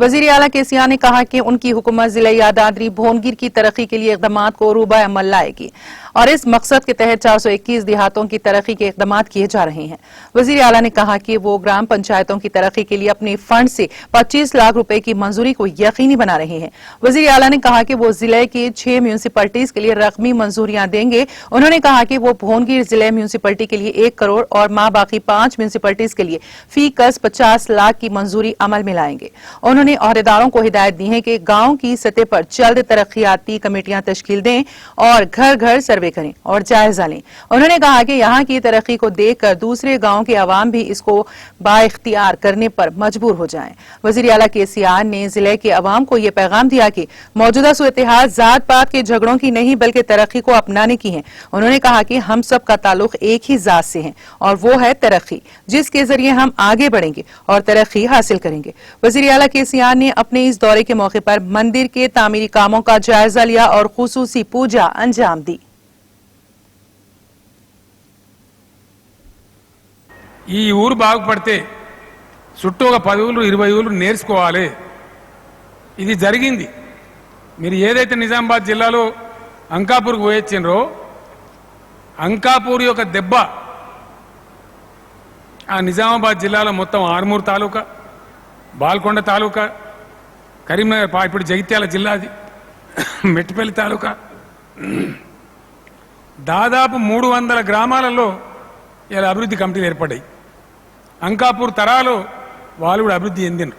वजीर आला केसीआर ने कहा कि उनकी हुकूमत जिला यादाद्री भोनगिर की तरक्की के लिए इकदाम को रूबा अमल लाएगी और इस मकसद के तहत 421 देहातों की तरक्की के इकदाम किए जा रहे हैं। वजीर आला ने कहा कि वो ग्राम पंचायतों की तरक्की के लिए अपने फंड से 25 लाख रुपए की मंजूरी को यकीनी बना रहे हैं। वजीर आला ने कहा कि वो जिले के 6 म्यूनिसिपलिटीज के लिए रकमी मंजूरियां देंगे। उन्होंने कहा कि वो भोनगिर जिले म्यूनिसिपलिटी के लिए 1 करोड़ और मां बाकी 5 म्यूनिसिपलिटीज के लिए फी कस 50 लाख की मंजूरी अमल में लाएंगे। उन्होंने अहदेदारों को हिदायत दी है कि गांव की सतह पर जल्द तरक्याती कमेटियां तश्कील दें और घर घर सर्वे करें और जायजा लें। उन्होंने कहा कि यहां की तरक्की को देखकर दूसरे गांव के अवाम भी इसको बाइख्तियार करने पर मजबूर हो जाएं। वजीर आला केसीआर ने जिले के अवाम को यह पैगाम दिया कि मौजूदा सूरत-ए-हाल जात पात के झगड़ों की नहीं बल्कि तरक्की को अपनाने की है। उन्होंने कहा कि हम सब का ताल्लुक एक ही जात से है और वो है तरक्की, जिसके जरिए हम आगे बढ़ेंगे और तरक्की हासिल करेंगे। वजीर आला केसीआर ने अपने इस दौरे के मौके पर मंदिर के तामीरी कामों का जायजा लिया और खुसूसी पूजा अंजाम दी। ఈ ఊరు బాగుపడితే చుట్టూ ఒక 10 ఊళ్ళు 20 ఊళ్ళు నేర్చుకోవాలి. ఇది జరిగింది. మీరు ఏదైతే నిజామాబాద్ జిల్లాలో అంకాపూర్కు పోయొచ్చిండ్రో అంకాపూర్ యొక్క దెబ్బ ఆ నిజామాబాద్ జిల్లాలో మొత్తం ఆర్మూర్ తాలూకా, బాల్కొండ తాలూకా, కరీంనగర్ ఇప్పుడు జగిత్యాల జిల్లాది, మెట్టిపల్లి తాలూకా, దాదాపు 300 గ్రామాలలో ఇలా అభివృద్ధి కమిటీలు ఏర్పడ్డాయి. అంకాపూర్ తరాలో వాళ్ళు కూడా అభివృద్ధి చెందినారు,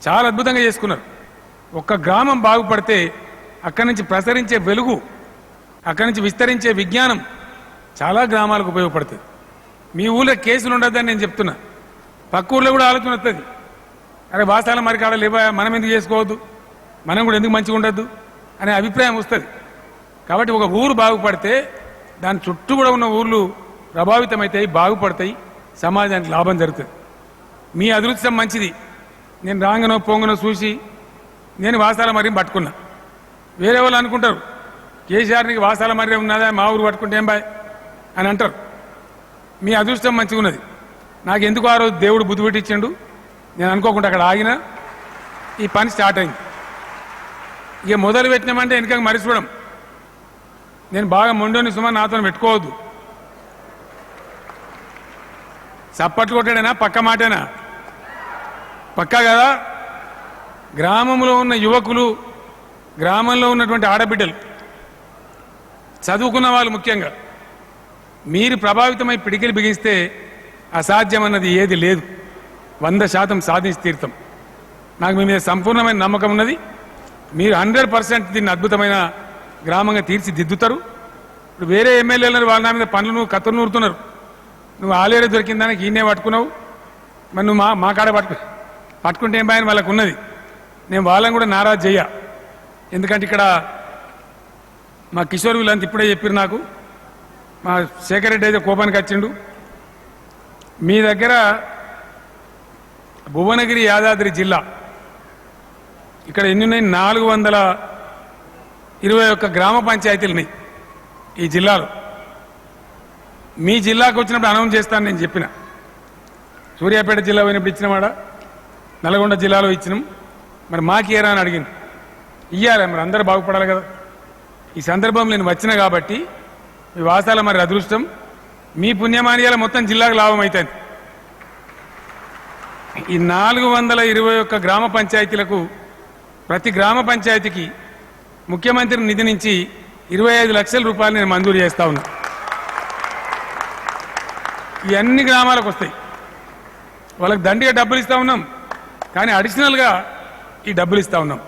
చాలా అద్భుతంగా చేసుకున్నారు. ఒక్క గ్రామం బాగుపడితే అక్కడి నుంచి ప్రసరించే వెలుగు, అక్కడి నుంచి విస్తరించే విజ్ఞానం చాలా గ్రామాలకు ఉపయోగపడుతుంది. మీ ఊళ్ళో కేసులు ఉండద్దని నేను చెప్తున్నా. పక్క ఊళ్ళో కూడా ఆలోచన వస్తుంది, అరే వాసాల మరి కాడ లేవా, మనం ఎందుకు చేసుకోవద్దు, మనం కూడా ఎందుకు మంచిగా ఉండద్దు అనే అభిప్రాయం వస్తుంది. కాబట్టి ఒక ఊరు బాగుపడితే దాని చుట్టూ కూడా ఉన్న ఊర్లు ప్రభావితమవుతాయి, బాగుపడతాయి, సమాజానికి లాభం జరుగుతుంది. మీ అదృష్టం మంచిది. నేను రాంగనో పొంగనో చూసి నేను వాసాల మర్యం పట్టుకున్నా. వేరే వాళ్ళు అనుకుంటారు కేసీఆర్నికి వాసాల మర్యం ఉన్నదా, మా ఊరు పట్టుకుంటే ఏం బాయ్ అని అంటారు. మీ అదృష్టం మంచిగా ఉన్నది. నాకు ఎందుకు ఆ రోజు దేవుడు బుద్ధి పెట్టించిండు, నేను అనుకోకుండా అక్కడ ఆగినా ఈ పని స్టార్ట్ అయింది. ఇక మొదలు పెట్టినామంటే వెనుక మరిచిపోవడం. నేను బాగా మొండోని సుమా నాతో పెట్టుకోవద్దు. చప్పట్లు కొట్టాడేనా, పక్క మాటేనా? పక్కా కదా. గ్రామంలో ఉన్న యువకులు, గ్రామంలో ఉన్నటువంటి ఆడబిడ్డలు, చదువుకున్న వాళ్ళు ముఖ్యంగా మీరు ప్రభావితమై పిడికిలు బిగిస్తే అసాధ్యమన్నది ఏది లేదు. 100% సాధించి తీరుతాం. నాకు మీ మీద సంపూర్ణమైన నమ్మకం ఉన్నది. మీరు 100% దీన్ని అద్భుతమైన గ్రామంగా తీర్చిదిద్దుతారు. ఇప్పుడు వేరే ఎమ్మెల్యేలు వాళ్ళ నా మీద పనులు కత్తులు నూరుతున్నారు. నువ్వు ఆలేరు దొరికిన దానికి ఈయనే పట్టుకున్నావు, మరి నువ్వు మా కాడ పట్టుకుంటే ఏం బాయని వాళ్ళకు ఉన్నది. నేను వాళ్ళని కూడా నారాజు చెయ్య. ఎందుకంటే ఇక్కడ మా కిషోర్ వీళ్ళంతా ఇప్పుడే చెప్పారు నాకు. మా శేఖర్ రెడ్డి అయితే కోపానికి వచ్చిండు. మీ దగ్గర భువనగిరి యాదాద్రి జిల్లా ఇక్కడ ఎన్ని ఉన్నాయి? 421 గ్రామ పంచాయతీలు ఉన్నాయి ఈ జిల్లాలో. మీ జిల్లాకు వచ్చినప్పుడు అనౌన్స్ చేస్తాను నేను చెప్పిన. సూర్యాపేట జిల్లా పోయినప్పుడు ఇచ్చినవాడ, నల్గొండ జిల్లాలో ఇచ్చినాం. మరి మాకేరా అని అడిగింది. ఇయ్యాలి, మరి అందరూ బాగుపడాలి కదా. ఈ సందర్భంలో నేను వచ్చినా కాబట్టి మీ వాసాల మరి అదృష్టం, మీ పుణ్యమానియాల మొత్తం జిల్లాకు లాభం అవుతుంది. ఈ 421 గ్రామ పంచాయతీలకు ప్రతి గ్రామ పంచాయతీకి ముఖ్యమంత్రి నిధి నుంచి 25 లక్షల రూపాయలు నేను మంజూరు చేస్తా ఉన్నా. ఈ అన్ని గ్రామాలకు వస్తాయి. వాళ్ళకి దండిగా డబ్బులు ఇస్తా ఉన్నాం, కానీ అడిషనల్గా ఈ డబ్బులు ఇస్తా ఉన్నాం.